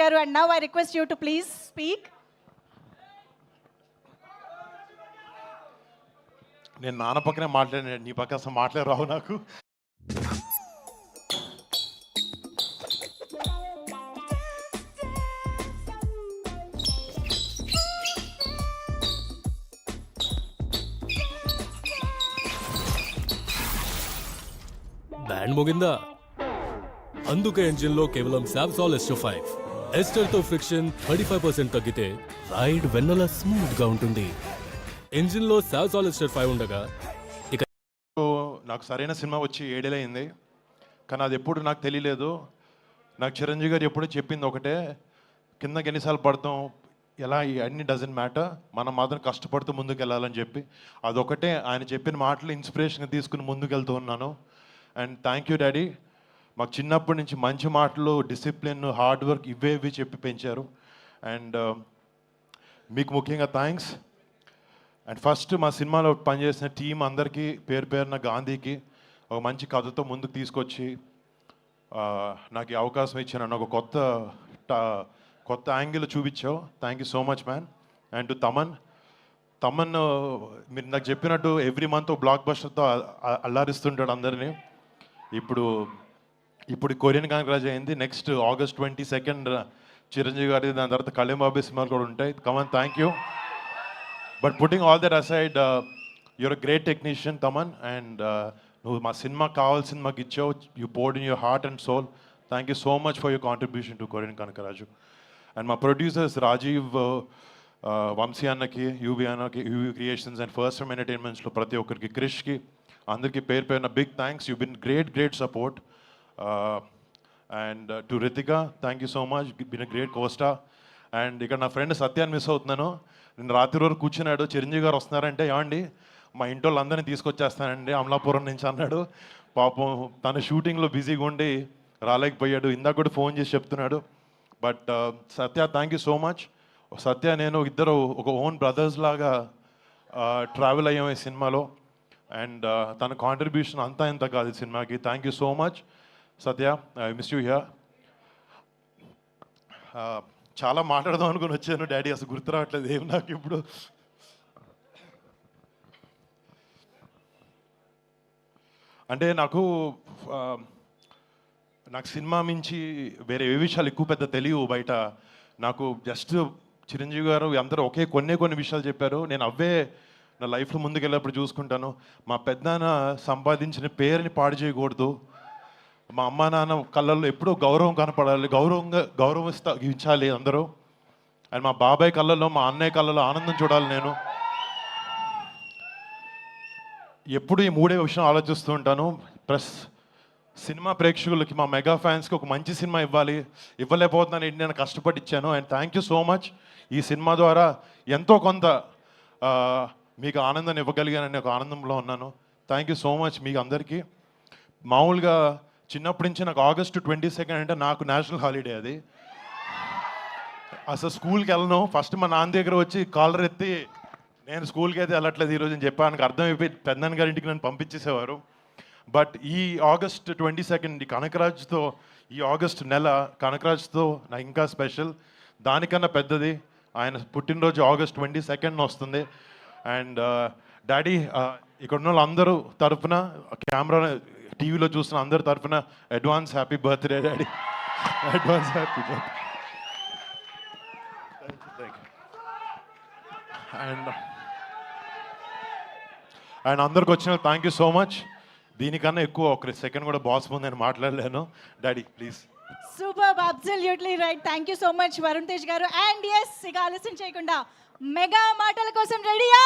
గారు, and now I request you to please speak. నేను నాన్న పక్కనే మాట్లాడాను, నీ పక్క అసలు మాట్లాడి రావు నాకు. బ్యాండ్ ముగిందా? అందుకే ఎంజిన్లో కేవలం సాబ్సాల్ S5 ఎస్టర్తో ఫ్రిక్షన్ 35% తగ్గితే రైడ్ వెన్నెల స్మూత్ గా ఉంటుంది. ఎంజిన్లో సాబ్సాల్ S5 ఉండగా ఇక నాకు సరైన సినిమా వచ్చి 7 ఏళ్ళు అయింది, కానీ అది ఎప్పుడు నాకు తెలియలేదు. నాకు చిరంజీవి గారు ఎప్పుడు చెప్పింది ఒకటే, కిందకి ఎన్నిసార్లు పడతాం ఎలా అన్ని డజంట్ మ్యాటర్, మనం మాత్రం కష్టపడుతూ ముందుకు వెళ్ళాలని చెప్పి అదొకటే ఆయన చెప్పిన మాటలు ఇన్స్పిరేషన్గా తీసుకుని ముందుకు వెళ్తూ ఉన్నాను. అండ్ థ్యాంక్ యూ డాడీ, మాకు చిన్నప్పటి నుంచి మంచి మాటలు, డిసిప్లిన్, హార్డ్ వర్క్ ఇవి చెప్పి పెంచారు. అండ్ మీకు ముఖ్యంగా థ్యాంక్స్. అండ్ ఫస్ట్ మా సినిమాలో పనిచేసిన టీం అందరికీ పేరు పేరున, గాంధీకి ఒక మంచి కథతో ముందుకు తీసుకొచ్చి నాకు ఈ అవకాశం ఇచ్చాను, నాకు కొత్త యాంగిల్ చూపించావు. Thank you so much man. And to Thaman మీరు నాకు చెప్పినట్టు ఎవ్రీ మంత్ బ్లాక్ బస్టర్తో అల్లారిస్తుంటాడు అందరినీ. ఇప్పుడు కొరియన్ కాంగ్రాజ్ అయింది, నెక్స్ట్ August 22 చిరంజీవి గారి, దాని తర్వాత కళ్యాణ్ బాబు సినిమాలు కూడా ఉంటాయి. Come on, thank you. But putting all that aside, you're a great technician Thaman. And నువ్వు మా సినిమాకి కావాల్సిన మాకు ఇచ్చావు. You poured in your heart and soul. Thank you so much for your contribution to Korean Kanakaraju. And మా ప్రొడ్యూసర్స్ రాజీవ్, వంశీ అన్నకి, UV అన్నకి, UV creations and first time ఎంటర్టైన్మెంట్స్లో ప్రతి ఒక్కరికి, క్రిష్కి, అందరికీ పేరు పేరున big thanks. You been great support. And to Ritika, thank you so much, been a great co-star. And ఇక్కడ నా ఫ్రెండ్ సత్యాన్ని మిస్ అవుతున్నాను. నేను రాత్రి వరకు కూర్చున్నాడు, చిరంజీవి గారు వస్తున్నారంటే ఏమండి మా ఇంటి వాళ్ళందరినీ తీసుకొచ్చేస్తానండి అమలాపురం నుంచి అన్నాడు. పాపం తన షూటింగ్లో బిజీగా ఉండి రాలేకపోయాడు, ఇందాక కూడా ఫోన్ చేసి చెప్తున్నాడు. But Satya, thank you so much. Satya నేను ఇద్దరు ఒక ఓన్ బ్రదర్స్ లాగా ట్రావెల్ అయ్యాం ఈ సినిమాలో. అండ్ తన కాంట్రిబ్యూషన్ అంతా ఇంత కాదు ఈ సినిమాకి. Thank you so much Satya, I miss you here. చాలా మాట్లాడదాం అనుకుని వచ్చాను డాడీ, అసలు గుర్తు రావట్లేదు ఏం నాకు ఇప్పుడు. అంటే నాకు సినిమా మించి వేరే ఏ విషయాలు ఎక్కువ పెద్ద తెలియవు బయట. నాకు జస్ట్ చిరంజీవి గారు అందరూ కొన్ని విషయాలు చెప్పారు, నేను అవే నా లైఫ్లో ముందుకెళ్ళేప్పుడు చూసుకుంటాను. మా పెద్దనాన్న సంపాదించిన పేరుని పాడు చేయకూడదు, మా అమ్మా నాన్న కళ్ళల్లో ఎప్పుడూ గౌరవం కనపడాలి, గౌరవించాలి అందరూ. అండ్ మా బాబాయ్ కళ్ళల్లో, మా అన్నయ్య కళ్ళల్లో ఆనందం చూడాలి. నేను ఎప్పుడు ఈ మూడే విషయం ఆలోచిస్తూ ఉంటాను. ప్లస్ సినిమా ప్రేక్షకులకి, మా మెగా ఫ్యాన్స్కి ఒక మంచి సినిమా ఇవ్వలేకపోతున్నాను ఏంటి, నేను కష్టపడి ఇచ్చాను. And thank you so much. ఈ సినిమా ద్వారా ఎంతో కొంత మీకు ఆనందాన్ని ఇవ్వగలిగానని ఒక ఆనందంలో ఉన్నాను. థ్యాంక్ యూ సో మచ్ మీకు అందరికీ. మామూలుగా చిన్నప్పటి నుంచి నాకు August 22 అంటే నాకు నేషనల్ హాలిడే. అది అసలు స్కూల్కి వెళ్ళను. ఫస్ట్ మా నాన్న దగ్గర వచ్చి కాలర్ ఎత్తి, నేను స్కూల్కి అయితే వెళ్ళట్లేదు ఈరోజు అని చెప్పాను. అర్థమైపోయి పెద్దన్న గారి ఇంటికి నన్ను పంపించేసేవారు. బట్ ఈ August 22 కనకరాజ్తో, ఈ ఆగస్ట్ నెల కనకరాజ్తో నాకు ఇంకా స్పెషల్. దానికన్నా పెద్దది ఆయన పుట్టినరోజు August 22 వస్తుంది. అండ్ డాడీ, ఇక్కడ ఉన్న వాళ్ళందరూ తరఫున, కెమెరా టీవీలో చూస్తున్న అందరి తరఫున advance happy birthday daddy, advance happy birthday. And అందరికి వచ్చిన థ్యాంక్ యూ సో మచ్. దీనికన్నా ఎక్కువ ఒక సెకండ్ కూడా బాస్ ముందు నేను మాట్లాడలేను. Daddy please. Super, absolutely right. Thank you so much Varun Tej garu. And yes, ఇక ఆలస్యం చేయకుండా మెగా మాటల కోసం రెడీయా?